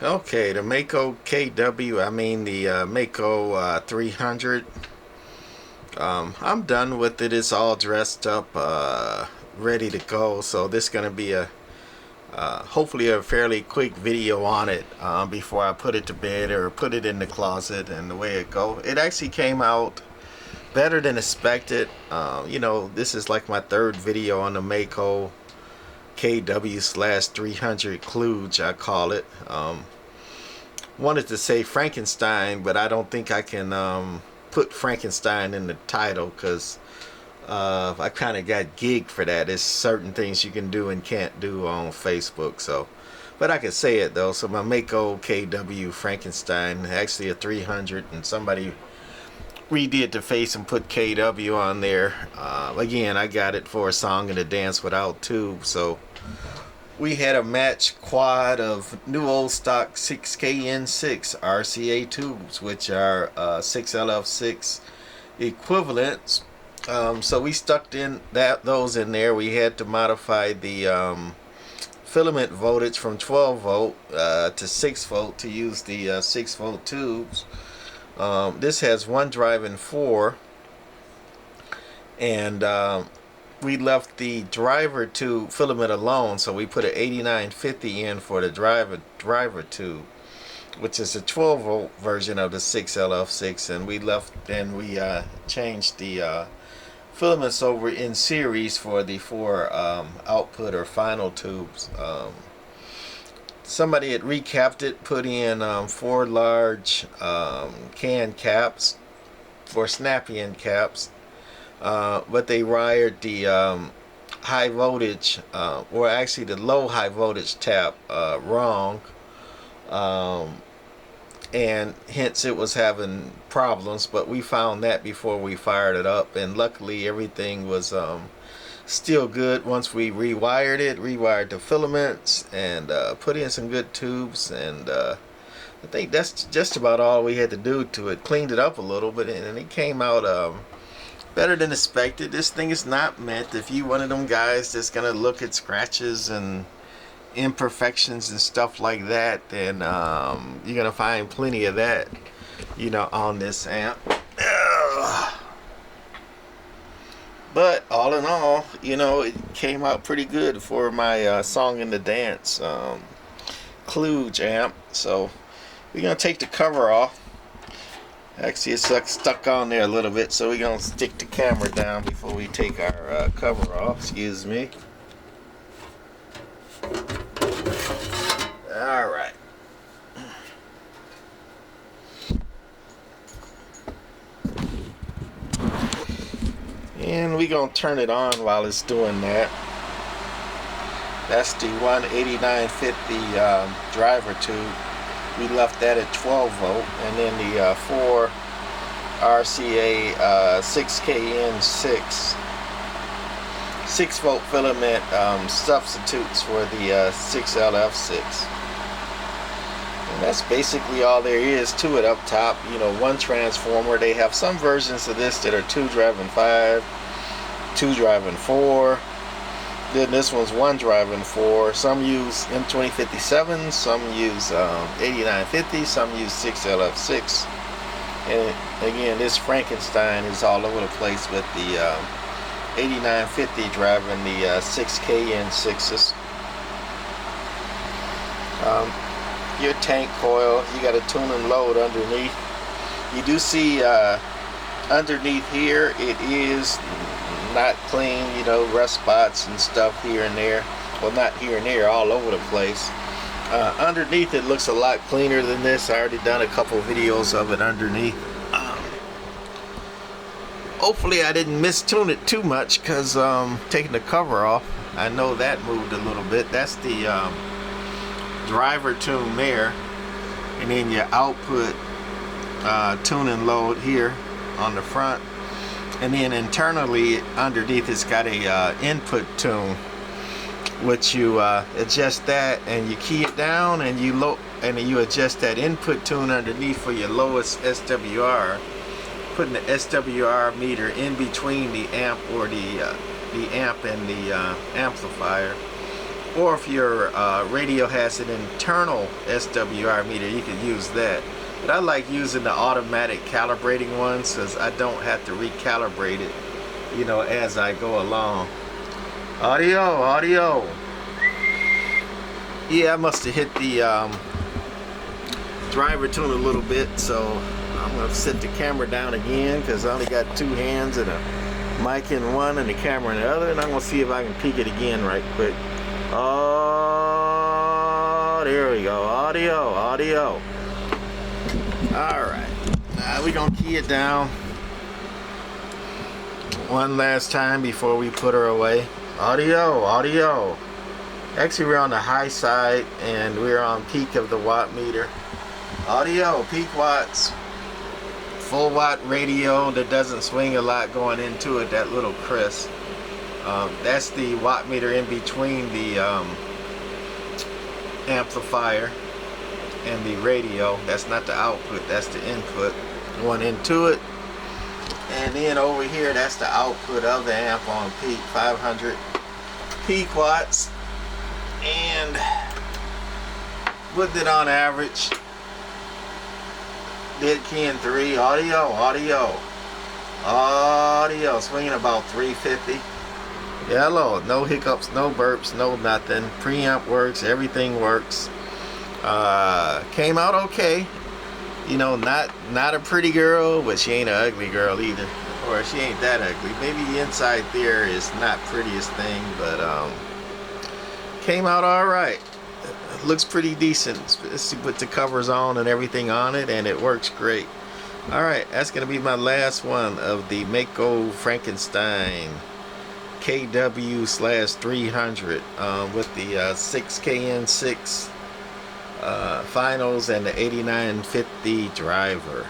Okay, the Maco Kw, I mean the Maco 300. I'm done with it. It's all dressed up, ready to go. So this is gonna be a hopefully a fairly quick video on it before I put it to bed or put it in the closet and the way it go. It actually came out better than expected. This is like my third video on the Maco KW/300 Kluge, I call it. Wanted to say Frankenstein, but I don't think I can put Frankenstein in the title because I kind of got gigged for that. There's certain things you can do and can't do on Facebook, so but I can say it though. So my Maco KW Frankenstein, actually a 300, and somebody redid the face and put KW on there. Again, I got it for a song and a dance without tubes. So we had a match quad of new old stock 6KN6 RCA tubes, which are 6LF6 equivalents. So we stuck those in there. We had to modify the filament voltage from 12 volt to 6 volt to use the 6 volt tubes. This has one drive and four, and we left the driver tube filament alone, so we put an 8950 in for the driver tube, which is a 12 volt version of the 6LF6, and we changed the filaments over in series for the four output or final tubes. Somebody had recapped it, put in four large can caps for snappy end caps, but they wired the high voltage, or actually the low high voltage tap wrong, and hence it was having problems. But we found that before we fired it up, and luckily everything was still good once we rewired the filaments, and put in some good tubes, and I think that's just about all we had to do to it. Cleaned it up a little bit, and it came out better than expected. This thing is not meant, if you one of them guys that's gonna look at scratches and imperfections and stuff like that, then you're gonna find plenty of that, on this amp. But all in all, it came out pretty good for my song and the dance Kluge amp. So we're gonna take the cover off. Actually, it's stuck on there a little bit, so we're gonna stick the camera down before we take our cover off. Excuse me. All right. And we're gonna turn it on while it's doing that. That's the 18950 driver tube. We left that at 12 volt, and then the 4 RCA 6KN6 6 volt filament substitutes for the 6LF6. And that's basically all there is to it up top. One transformer. They have some versions of this that are 2 driving 5, 2 driving 4. Then this one's 1 driving 4. Some use M2057, some use 8950, some use 6LF6. And again, this Frankenstein is all over the place with the 8950 driving the 6KN6s. Your tank coil, you got a tune and load underneath. You do see underneath here, it is not clean, rust spots and stuff here and there. Well, not here and there, all over the place. Underneath it looks a lot cleaner than this. I already done a couple videos of it underneath. Hopefully I didn't mistune it too much, because taking the cover off, I know that moved a little bit. That's the driver tune there, and then your output tune and load here on the front, and then internally underneath it's got a input tune, which you adjust that and you key it down, and you adjust that input tune underneath for your lowest SWR, putting the SWR meter in between the amp or the amp and the amplifier. or if your radio has an internal SWR meter, you can use that. But I like using the automatic calibrating ones because I don't have to recalibrate it, you know, as I go along. Audio. Yeah, I must have hit the driver tune a little bit, so I'm going to set the camera down again because I only got two hands and a mic in one and the camera in the other, and I'm going to see if I can peek it again right quick. Oh, there we go. Audio. Alright, now we're going to key it down one last time before we put her away. Audio. Actually, we're on the high side and we're on peak of the watt meter. Audio, peak watts. Full watt radio that doesn't swing a lot going into it, that little crisp. That's the watt meter in between the amplifier and the radio. That's not the output, that's the input going into it. And then over here, that's the output of the amp on peak, 500 peak watts. And with it on average, dead key in 3, audio, swinging about 350. Hello, no hiccups, no burps, no nothing. Preamp works, everything works. Came out okay. You know, not a pretty girl, but she ain't an ugly girl either. Or she ain't that ugly. Maybe the inside there is not prettiest thing, but came out alright. Looks pretty decent with the covers on and everything on it, and it works great. Alright, that's gonna be my last one of the Maco Frankenstein KW/300 with the 6KN6 finals and the 8950 driver.